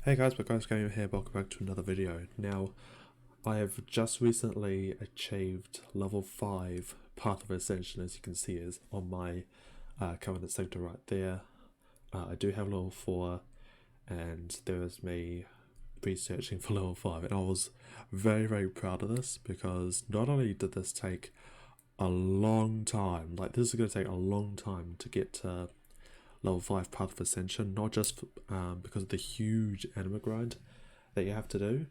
Hey guys, Gamer here, welcome back to another video. Now, I have just recently achieved level 5 Path of Ascension, as you can see is on my Covenant sector right there. I do have level 4, and there is me researching for level 5, and I was very proud of this, because not only did this take a long time, like this is going to take a long time to get to level 5 Path of Ascension, not just because of the huge anima grind that you have to do,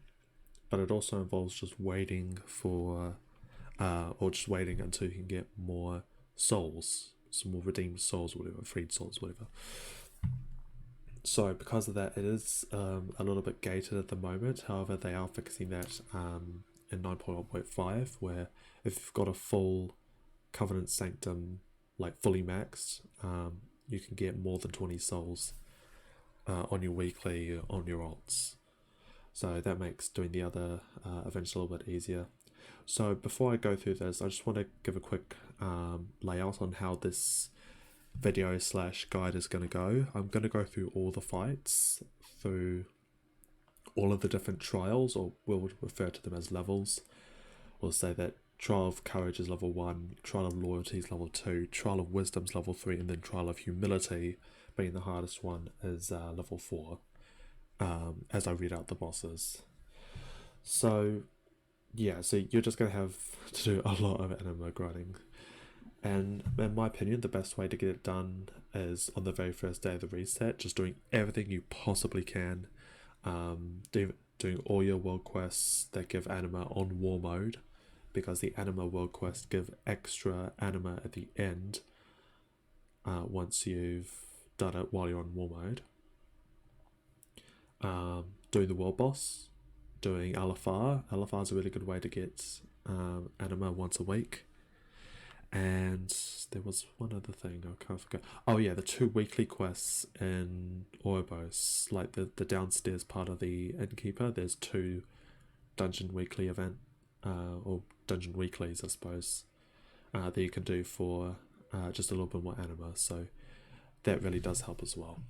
but it also involves just waiting for, or just waiting until you can get more souls, some more redeemed souls, whatever, freed souls, whatever. So because of that, it is a little bit gated at the moment. However, they are fixing that in 9.1.5, where if you've got a full Covenant Sanctum, like fully maxed, you can get more than 20 souls on your weekly, on your alts. So that makes doing the other events a little bit easier. So before I go through this, I just want to give a quick layout on how this video / guide is going to go. I'm going to go through all the fights, through all of the different trials, or we'll refer to them as levels. We'll say that Trial of Courage is level 1, Trial of Loyalty is level 2, Trial of Wisdom is level 3, and then Trial of Humility, being the hardest one, is level 4, as I read out the bosses. So, yeah, so you're just going to have to do a lot of anima grinding. And in my opinion, the best way to get it done is on the very first day of the reset, just doing everything you possibly can, doing all your world quests that give anima on war mode, because the anima world quests give extra anima at the end once you've done it while you're on war mode. Doing the world boss, doing Alafar. Alafar is a really good way to get anima once a week. And there was one other thing I can't forget. Oh yeah, the 2 weekly quests in Oribos, like the downstairs part of the Innkeeper. There's 2 dungeon weekly event, or dungeon weeklies, I suppose, that you can do for just a little bit more anima. So that really does help as well.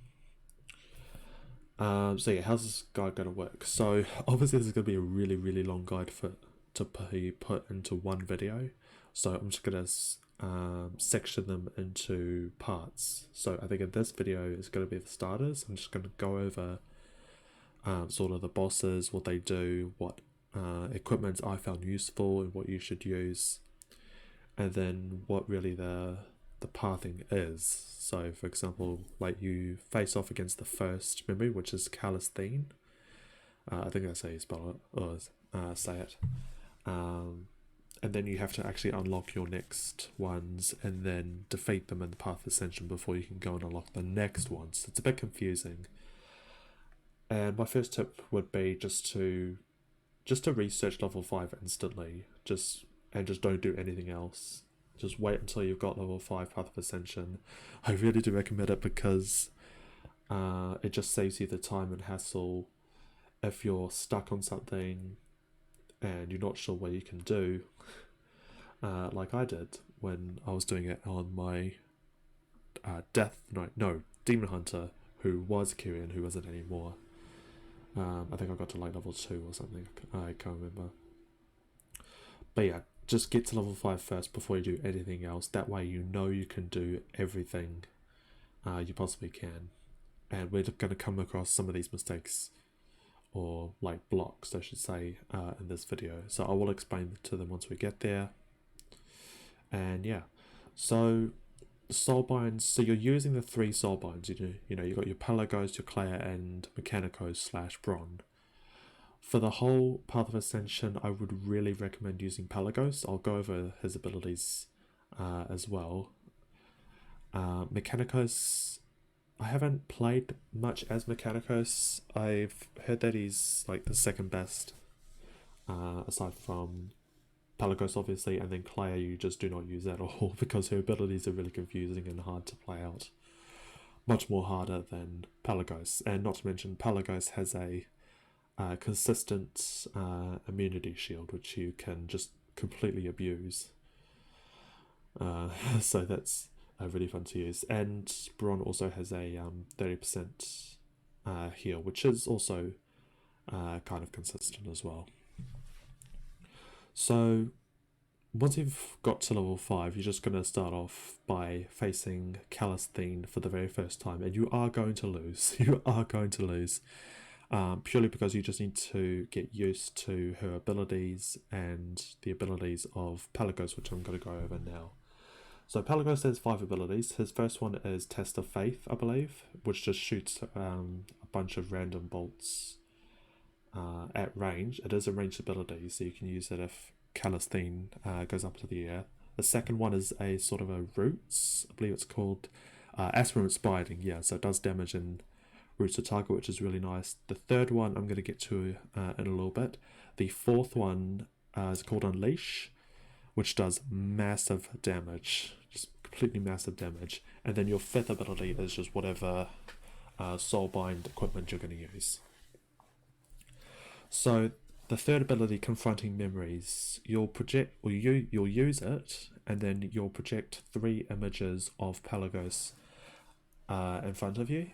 So yeah, how's this guide going to work? So obviously this is going to be a really long guide to be put into one video. So I'm just going to section them into parts. So I think in this video is going to be the starters. I'm just going to go over sort of the bosses, what they do, what equipment I found useful and what you should use, and then what really the pathing is. So for example, like you face off against the first memory, which is Calistine. I think that's how you spell it, or say it. And then you have to actually unlock your next ones and then defeat them in the Path of Ascension before you can go and unlock the next ones. It's a bit confusing. And my first tip would be just to research level 5 instantly, just don't do anything else. Just wait until you've got level 5 Path of Ascension. I really do recommend it, because it just saves you the time and hassle if you're stuck on something and you're not sure what you can do, like I did when I was doing it on my Demon Hunter, who was Kyrian, who wasn't anymore. I think I got to like level 2 or something, I can't remember. But yeah, just get to level 5 first before you do anything else. That way you know you can do everything you possibly can. And we're going to come across some of these mistakes, or like blocks I should say, in this video. So I will explain to them once we get there. And yeah, so soulbinds, so you're using the 3 soulbinds. You know, you've got your Pelagos, your Claire, and Mechanicos / Bron. For the whole Path of Ascension, I would really recommend using Pelagos. I'll go over his abilities as well. Mechanicos, I haven't played much as Mechanicos. I've heard that he's like the second best, aside from Pelagos obviously, and then Claire you just do not use at all, because her abilities are really confusing and hard to play out. Much more harder than Pelagos, and not to mention Pelagos has a consistent immunity shield, which you can just completely abuse. So that's really fun to use. And Bron also has a 30% heal, which is also kind of consistent as well. So once you've got to level 5, you're just going to start off by facing Calistine for the very first time, and you are going to lose. You are going to lose. Purely because you just need to get used to her abilities and the abilities of Pelagos, which I'm going to go over now. So Pelagos has 5 abilities. His first one is Test of Faith, I believe, which just shoots a bunch of random bolts at range. It is a ranged ability, so you can use it if Calistine goes up to the air. The second one is a sort of a roots, I believe it's called Aspirant Spiting, yeah, so it does damage in roots to target, which is really nice. The third one I'm going to get to in a little bit. The fourth one is called Unleash, which does massive damage, just completely massive damage. And then your fifth ability is just whatever soulbind equipment you're going to use. So the third ability, Confronting Memories, you'll project, or you'll use it, and then you'll project 3 images of Pelagos in front of you,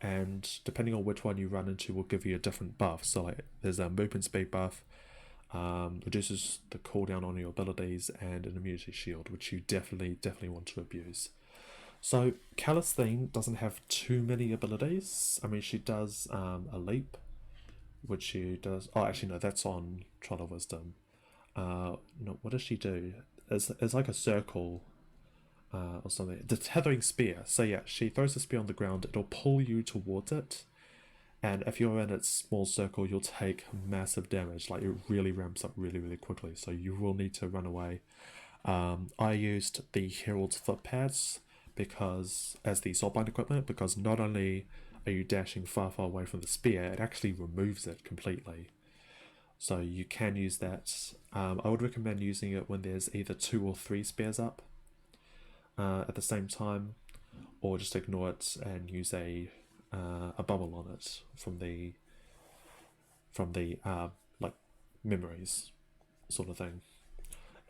and depending on which one you run into will give you a different buff. So like there's a movement speed buff, reduces the cooldown on your abilities, and an immunity shield, which you definitely want to abuse. So Calistine doesn't have too many abilities. I mean, she does a leap, which she does. Oh, actually no, that's on Trial of Wisdom. No, what does she do? It's like a circle or something. The Tethering Spear. So yeah, she throws a spear on the ground. It'll pull you towards it, and if you're in its small circle, you'll take massive damage. Like, it really ramps up really quickly, so you will need to run away. I used the Herald's Foot Pads because as the soulbind equipment, because not only are you dashing far away from the spear, it actually removes it completely. So you can use that. I would recommend using it when there's either 2 or 3 spears up at the same time, or just ignore it and use a bubble on it from the like memories sort of thing.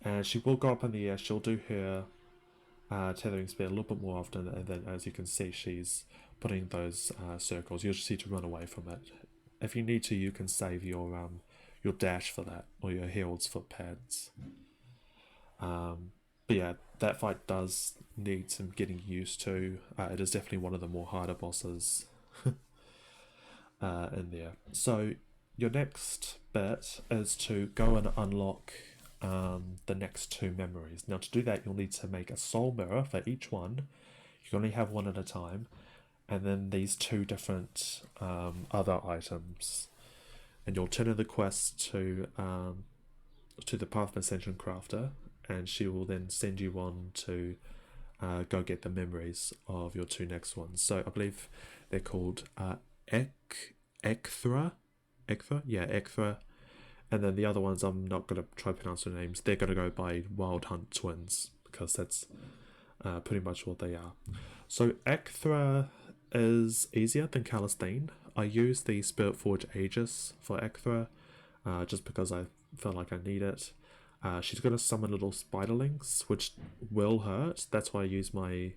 And she will go up in the air. She'll do her tethering spear a little bit more often, and then as you can see, she's putting those circles. You'll just need to run away from it. If you need to, you can save your dash for that, or your Herald's Foot Pads. But yeah, that fight does need some getting used to. It is definitely one of the more harder bosses in there. So your next bit is to go and unlock the next 2 memories. Now to do that, you'll need to make a soul mirror for each one. You can only have one at a time, and then these 2 different other items. And you'll turn in the quest to the Path of Ascension crafter, and she will then send you on to go get the memories of your 2 next ones. So I believe they're called Ekthra? Yeah, Ekthra. And then the other ones, I'm not going to try to pronounce their names. They're going to go by Wild Hunt Twins, because that's pretty much what they are. So Ekthra is easier than Calistine. I use the Spirit Forge Aegis for Ekthra, just because I felt like I need it. She's going to summon little spiderlings, which will hurt. That's why I use my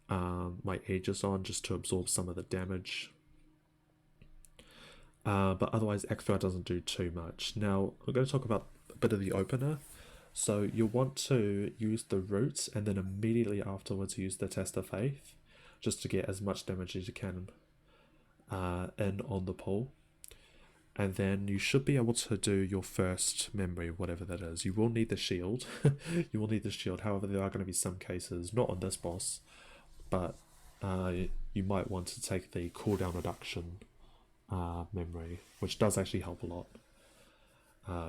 my Aegis on, just to absorb some of the damage. But otherwise, Ekthra doesn't do too much. Now, I'm going to talk about a bit of the opener. So you'll want to use the roots, and then immediately afterwards use the Test of Faith, just to get as much damage as you can in on the pull. And then you should be able to do your first memory, whatever that is. You will need the shield. You will need the shield. However, there are going to be some cases, not on this boss, but you might want to take the cooldown reduction memory, which does actually help a lot.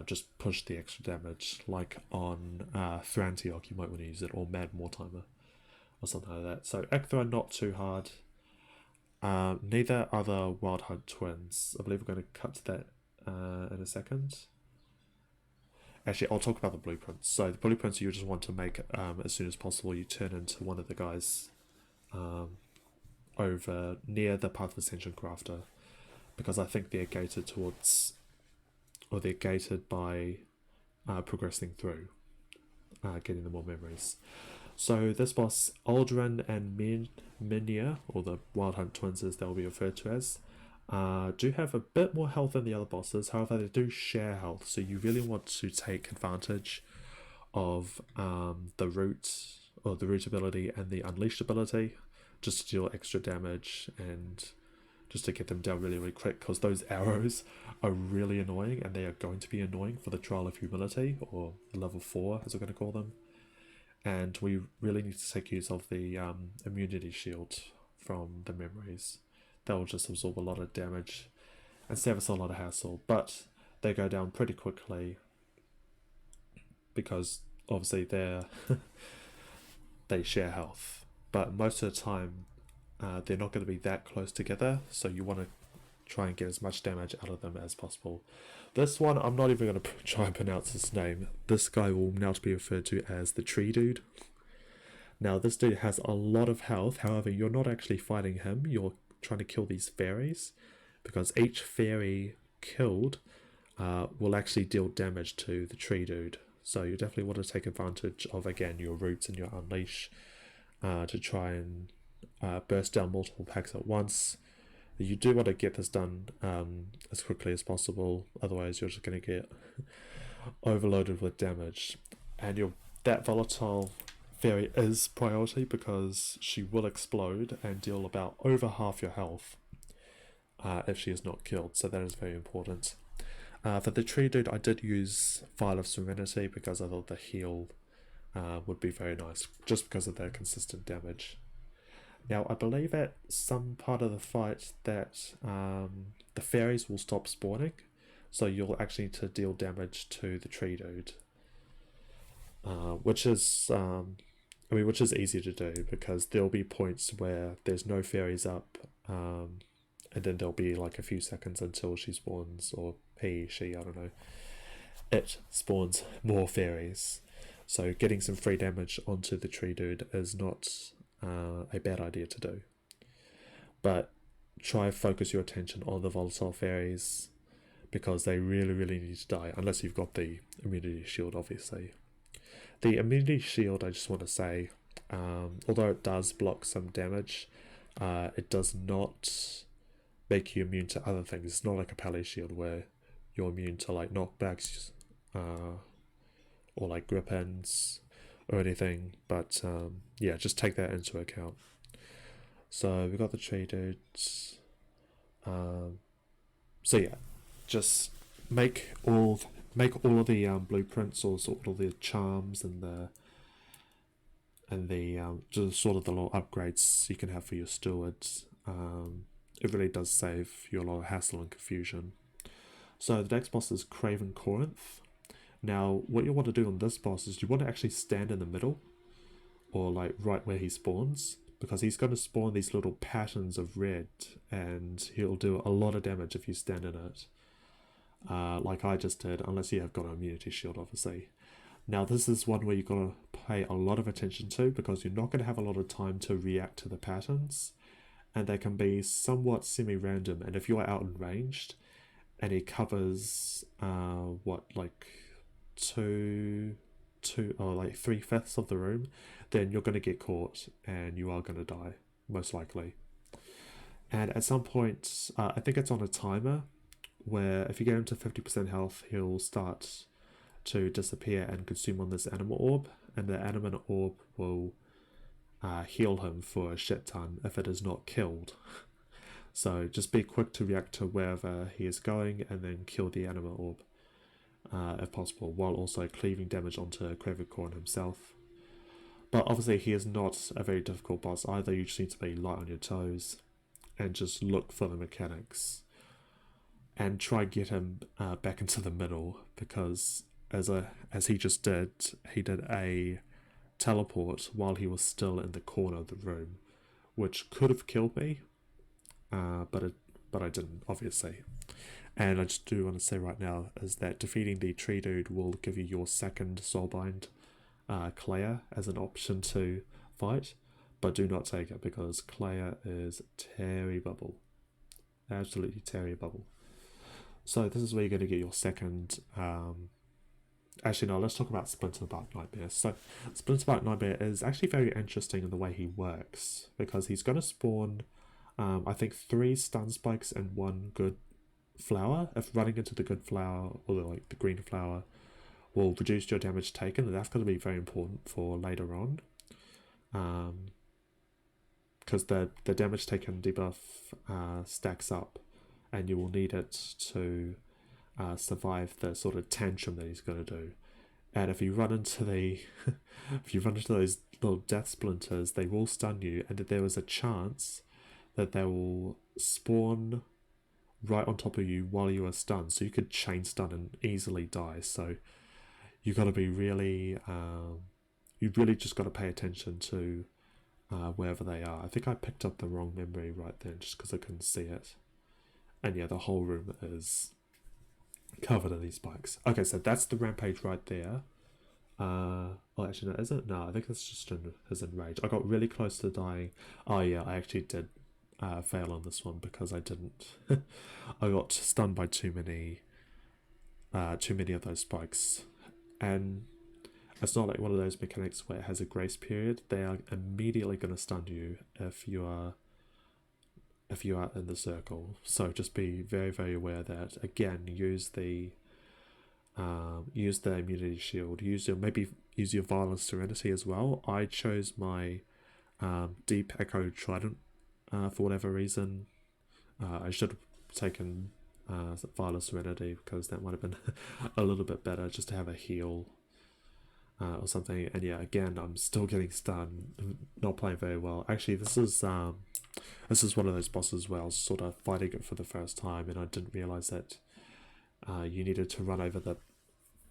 Just push the extra damage, like on Thrantiok, you might want to use it, or Mad Mortimer, or something like that. So Ekthra, not too hard. Neither are the Wild Hunt Twins. I believe we're going to cut to that in a second. Actually, I'll talk about the blueprints. So the blueprints you just want to make as soon as possible. You turn into one of the guys over near the Path of Ascension crafter, because I think they're gated towards, or they're gated by progressing through, getting the more memories. So this boss, Aldrin and Minya, or the Wild Hunt twins as they'll be referred to as, do have a bit more health than the other bosses. However, they do share health, so you really want to take advantage of the root ability and the unleashed ability, just to deal extra damage and just to get them down really quick, because those arrows are really annoying, and they are going to be annoying for the Trial of Humility, or level 4 as we're going to call them. And we really need to take use of the immunity shield from the memories. They'll just absorb a lot of damage and save us a lot of hassle, but they go down pretty quickly because obviously they share health, but most of the time they're not going to be that close together, so you want to try and get as much damage out of them as possible. This one, I'm not even going to try and pronounce his name. This guy will now be referred to as the Tree Dude. Now, this dude has a lot of health. However, you're not actually fighting him. You're trying to kill these fairies, because each fairy killed will actually deal damage to the Tree Dude. So you definitely want to take advantage of, again, your roots and your unleash to try and burst down multiple packs at once. You do want to get this done as quickly as possible, otherwise you're just going to get overloaded with damage. And that volatile fairy is priority, because she will explode and deal about over half your health if she is not killed, so that is very important. For the Tree Dude, I did use File of Serenity because I thought the heal would be very nice, just because of their consistent damage. Now, I believe at some part of the fight that the fairies will stop spawning, so you'll actually need to deal damage to the Tree Dude, which is easy to do, because there'll be points where there's no fairies up, and then there'll be like a few seconds until she spawns, or she, I don't know, it spawns more fairies. So getting some free damage onto the Tree Dude is not a bad idea to do. But try focus your attention on the volatile fairies, because they really need to die, unless you've got the immunity shield, obviously. The immunity shield, I just want to say, although it does block some damage, it does not make you immune to other things. It's not like a pally shield where you're immune to like knockbacks or like grip ends or anything, but yeah, just take that into account. So we got the Tree Dudes. So yeah, just make all of the blueprints, or sort of all the charms and the just sort of the little upgrades you can have for your stewards. It really does save you a lot of hassle and confusion. So the next boss is Craven Corinth. Now, what you want to do on this boss is you want to actually stand in the middle, or like right where he spawns, because he's going to spawn these little patterns of red, and he'll do a lot of damage if you stand in it, like I just did, unless you have got an immunity shield, obviously. Now, this is one where you've got to pay a lot of attention to, because you're not going to have a lot of time to react to the patterns, and they can be somewhat semi-random, and if you're out and ranged, and he covers, like 3/5 of the room, then you're going to get caught and you are going to die, most likely. And at some point, I think it's on a timer, where if you get him to 50% health, he'll start to disappear and consume on this animal orb, and the animal orb will heal him for a shit ton if it is not killed. So just be quick to react to wherever he is going, and then kill the animal orb if possible, while also cleaving damage onto Craven Corinth himself. But obviously he is not a very difficult boss either. You just need to be light on your toes and just look for the mechanics, and try get him back into the middle, because as he just did, he did a teleport while he was still in the corner of the room, which could have killed me, but I didn't, obviously. And I just do want to say right now is that defeating the Tree Dude will give you your second Soulbind Clayer as an option to fight, but do not take it, because Clayer is terrible, absolutely terrible. So this is where you're going to get your second actually no, let's talk about Splinterbark Nightmare. So Splinterbark Nightmare is actually very interesting in the way he works, because he's going to spawn, I think 3 stun spikes and 1 good flower. If running into the good flower, or like the green flower, will reduce your damage taken, and that's going to be very important for later on. Because the damage taken debuff stacks up, and you will need it to survive the sort of tantrum that he's going to do. And if you run into the, if you run into those little death splinters, they will stun you, and there is a chance that they will spawn right on top of you while you are stunned. So you could chain stun and easily die. So you got to be really, you really just got to pay attention to wherever they are. I think I picked up the wrong memory right then, just because I couldn't see it. And yeah, the whole room is covered in these spikes. Okay, so that's the rampage right there. Oh, actually, no, is it? No, I think that's just his enrage. I got really close to dying. Oh yeah, I actually did fail on this one because I didn't. I got stunned by too many of those spikes, and it's not like one of those mechanics where it has a grace period. They are immediately going to stun you if you are in the circle. So just be very, very aware that, again, use the immunity shield. Use your Violent Serenity as well. I chose my Deep Echo Trident for whatever reason. I should have taken Violent Serenity, because that might have been a little bit better, just to have a heal or something. And yeah, again, I'm still getting stunned. Not playing very well. Actually, this is one of those bosses where I was sort of fighting it for the first time, and I didn't realize that you needed to run over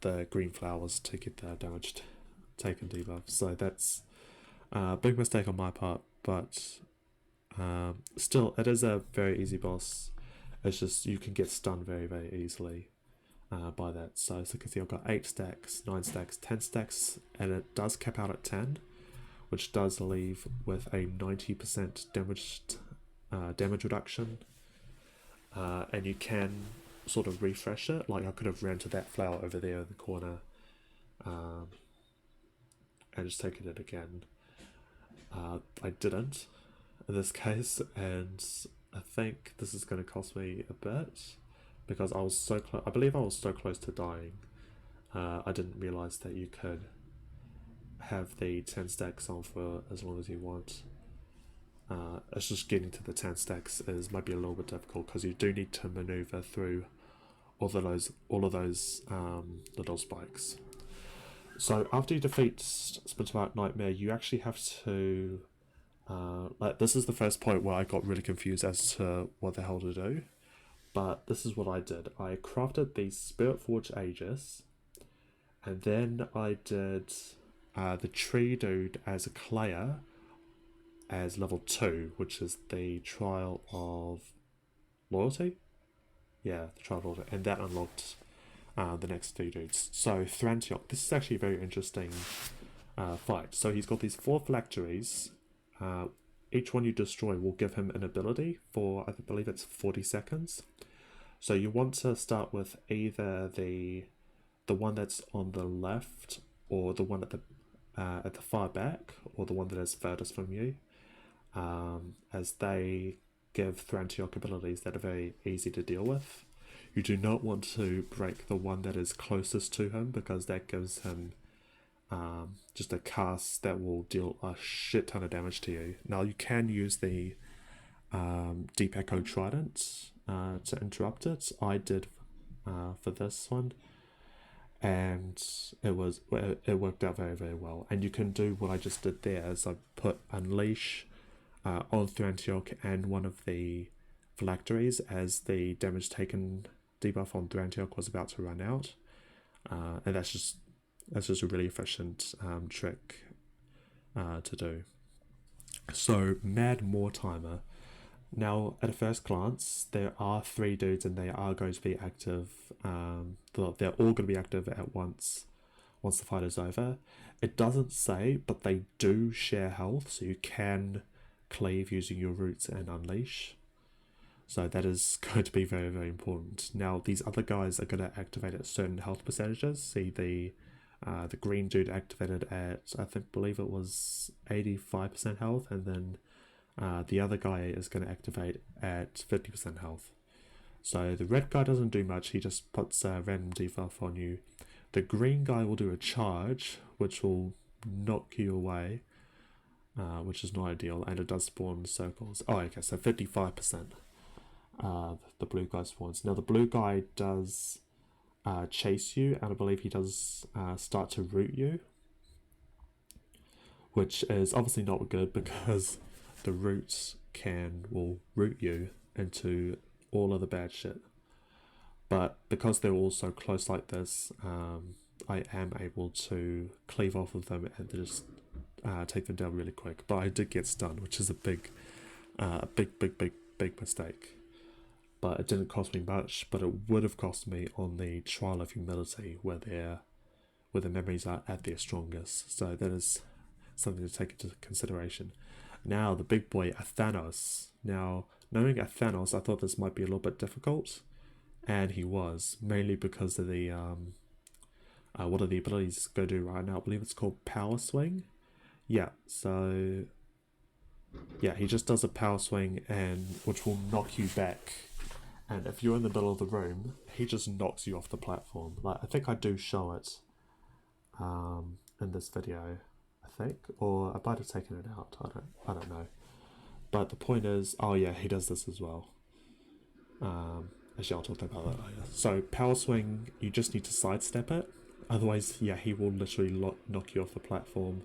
the green flowers to get the damage taken debuff. So that's a big mistake on my part, but still, it is a very easy boss. It's just you can get stunned very, very easily by that. So as you can see, I've got 8 stacks, 9 stacks, 10 stacks, and it does cap out at 10, which does leave with a 90% damage reduction. And you can sort of refresh it. Like, I could have ran to that flower over there in the corner and just taken it again. I didn't in this case, and I think this is going to cost me a bit, because I was so close. I believe I was so close to dying. I didn't realize that you could have the 10 stacks on for as long as you want. It's just getting to the 10 stacks might be a little bit difficult, because you do need to maneuver through all of those little spikes. So after you defeat Splinterbark Nightmare, you actually have to this is the first point where I got really confused as to what the hell to do. But this is what I did. I crafted the Spirit Forge Aegis, and then I did the Tree Dude as a Clayer as level 2, which is the Trial of Loyalty. Yeah, the Trial of Loyalty, and that unlocked the next 3 dudes. So Thrantiok, this is actually a very interesting fight. So he's got these 4 phylacteries. Each one you destroy will give him an ability for, I believe it's 40 seconds. So you want to start with either the one that's on the left, or the one at the far back, or the one that is furthest from you, as they give Thrantiok abilities that are very easy to deal with. You do not want to break the one that is closest to him, because that gives him just a cast that will deal a shit ton of damage to you. Now, you can use the Deep Echo Trident to interrupt it. I did for this one, and it worked out very, very well. And you can do what I just did there, is I put Unleash on Thrantiok and one of the phylacteries, as the damage taken debuff on Thrantiok was about to run out, and that's just a really efficient trick to do. So, Mad More Timer. Now, at a first glance, there are 3 dudes, and they are going to be active. They're all going to be active at once the fight is over. It doesn't say, but they do share health, so you can cleave using your roots and unleash. So that is going to be very, very important. Now these other guys are going to activate at certain health percentages. See the green dude activated at, I believe it was 85% health, and then the other guy is going to activate at 50% health. So the red guy doesn't do much, he just puts a random debuff on you. The green guy will do a charge, which will knock you away, which is not ideal, and it does spawn circles. Oh, okay, so 55%. The blue guy spawns. Now the blue guy does chase you, and I believe he does start to root you, which is obviously not good because the roots will root you into all of the bad shit. But because they're all so close like this, I am able to cleave off of them and just take them down really quick. But I did get stunned, which is a big mistake. But it didn't cost me much, but it would have cost me on the Trial of Humility, where the memories are at their strongest. So that is something to take into consideration. Now the big boy, a Thanos. Now, knowing a Thanos, I thought this might be a little bit difficult, and he was, mainly because of the what are the abilities go do right now? I believe it's called Power Swing. Yeah, so yeah, he just does a power swing, and which will knock you back. And if you're in the middle of the room, he just knocks you off the platform. Like, I think I do show it in this video, I think, or I might have taken it out. I don't know. But the point is, oh yeah, he does this as well. Actually, I'll talk about that later. So power swing, you just need to sidestep it. Otherwise, yeah, he will literally knock you off the platform.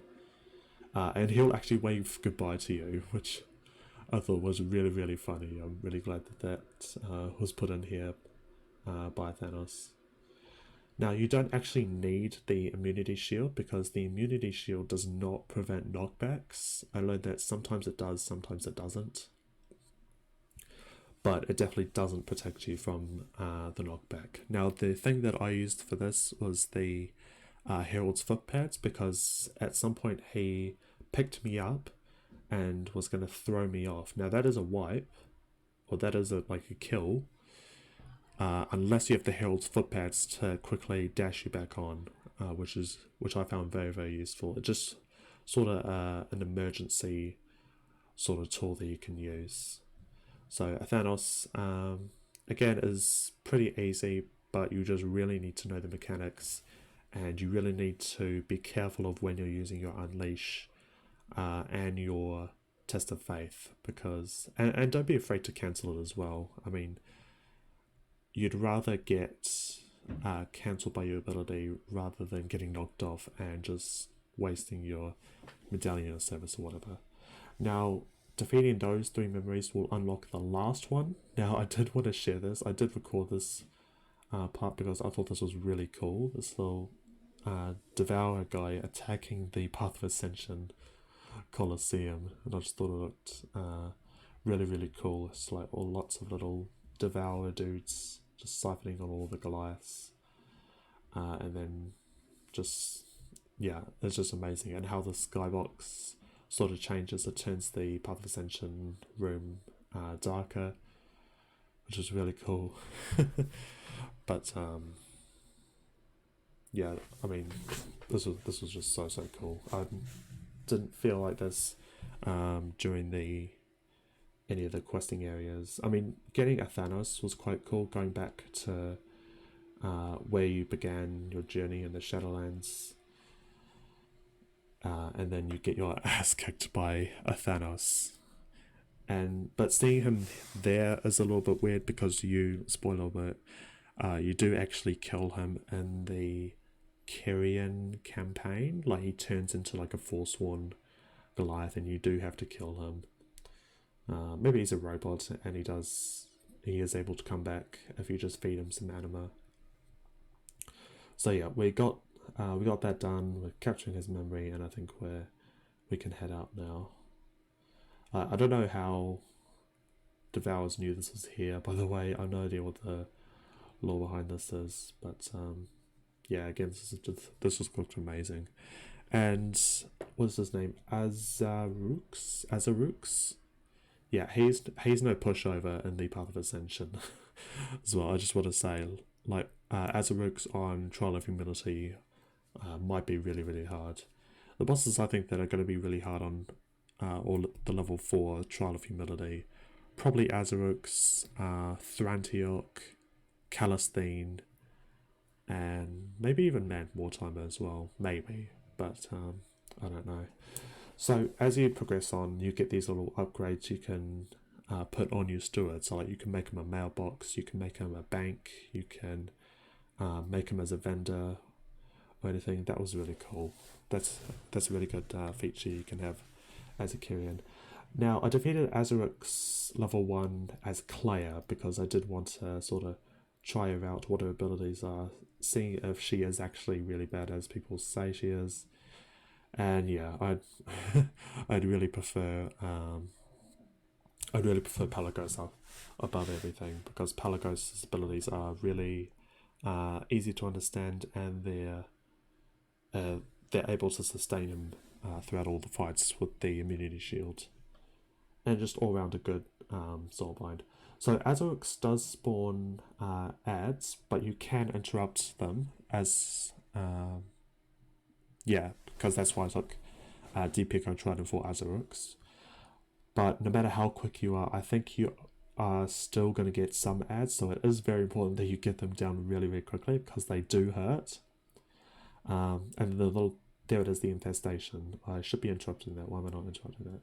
And he'll actually wave goodbye to you, which I thought was really, really funny. I'm really glad that was put in here by Thanos. Now, you don't actually need the immunity shield, because the immunity shield does not prevent knockbacks. I learned that sometimes it does, sometimes it doesn't. But it definitely doesn't protect you from the knockback. Now, the thing that I used for this was the Herald's foot pads, because at some point he picked me up and was going to throw me off. Now that is a wipe, or that is like a kill, unless you have the Herald's foot pads to quickly dash you back on, which I found very, very useful. It's just sort of an emergency sort of tool that you can use. So Thanos, again, is pretty easy, but you just really need to know the mechanics, and you really need to be careful of when you're using your Unleash and your Test of Faith, because and don't be afraid to cancel it as well. I mean, you'd rather get cancelled by your ability rather than getting knocked off and just wasting your medallion of service or whatever. Now, defeating those 3 memories will unlock the last one. Now, I did want to share this. I did record this part because I thought this was really cool. This little Devourer guy attacking the Path of Ascension Colosseum, and I just thought it looked really, really cool. It's like lots of little Devourer dudes just siphoning on all the Goliaths, and then just, yeah, it's just amazing. And how the skybox sort of changes, it turns the Path of Ascension room darker, which is really cool. But yeah, I mean, this was just so cool. I didn't feel like this during any of the questing areas. I mean, getting a Thanos was quite cool, going back to where you began your journey in the Shadowlands, and then you get your ass kicked by a Thanos. But seeing him there is a little bit weird, because spoiler alert, you do actually kill him in the Kyrian campaign. Like, he turns into like a Forsworn Goliath, and you do have to kill him. Maybe he's a robot, and he is able to come back if you just feed him some anima. So yeah, we got that done. We're capturing his memory, and I think we can head out now. I don't know how Devourers knew this was here, by the way. I have no idea what the lore behind this is, but yeah, again, this just looked amazing. And what is his name? Azarux? yeah, he's no pushover in the Path of Ascension as well. I just want to say, like, Azuruk's on Trial of Humility might be really, really hard. The bosses I think that are going to be really hard on all the level 4 Trial of Humility, probably Azuruk's, Thrantiok, Calistine, and maybe even Man Wartimer as well, maybe, but I don't know. So as you progress on, you get these little upgrades you can put on your steward. So like you can make them a mailbox, you can make them a bank, you can make them as a vendor or anything. That was really cool. That's a really good feature you can have as a Kyrian. Now I defeated Azuruk's level 1 as Claire because I did want to sort of try her out, what her abilities are, seeing if she is actually really bad as people say she is. And yeah, I'd really prefer Pelagos above everything, because Pelagos' abilities are really easy to understand, and they're able to sustain him throughout all the fights with the immunity shield, and just all round a good soulbind. So Azurix does spawn ads, but you can interrupt them as yeah, because that's why I took Deep Echo Trident for Azurix. But no matter how quick you are, I think you are still going to get some ads, so it is very important that you get them down really, really quickly, because they do hurt. And the little, there it is, the infestation. I should be interrupting that. Why am I not interrupting that?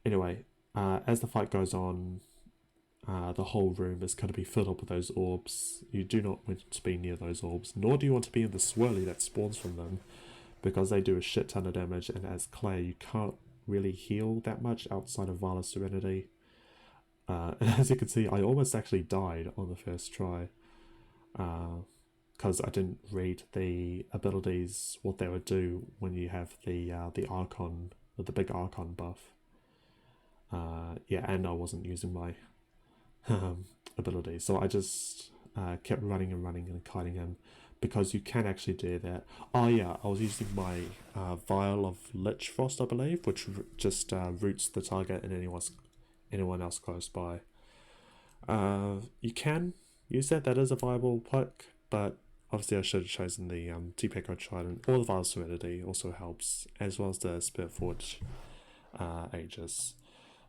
Anyway, as the fight goes on, the whole room is going to be filled up with those orbs. You do not want to be near those orbs, nor do you want to be in the swirly that spawns from them, because they do a shit ton of damage, and as Claire, you can't really heal that much outside of Vala Serenity. And as you can see, I almost actually died on the first try, because I didn't read the abilities, what they would do when you have the Archon, the big Archon buff. Yeah, and I wasn't using my abilities, so I just kept running and kiting him, because you can actually do that. Oh yeah, I was using my Vial of Lich Frost, I believe, which just roots the target and anyone else close by. You can use that, that is a viable pick, but obviously I should have chosen the Deep Echo Trident, or the Vial of Serenity also helps, as well as the Spirit Forge Aegis.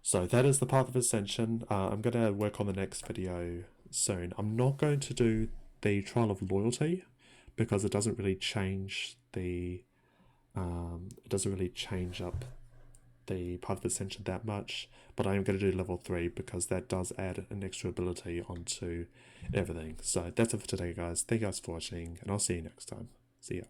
So that is the Path of Ascension. I'm going to work on the next video soon. I'm not going to do the Trial of Loyalty, because it doesn't really change the it doesn't really change up the Path of Ascension that much, but I am going to do level 3, because that does add an extra ability onto everything. So that's it for today, guys. Thank you guys for watching, and I'll see you next time. See ya.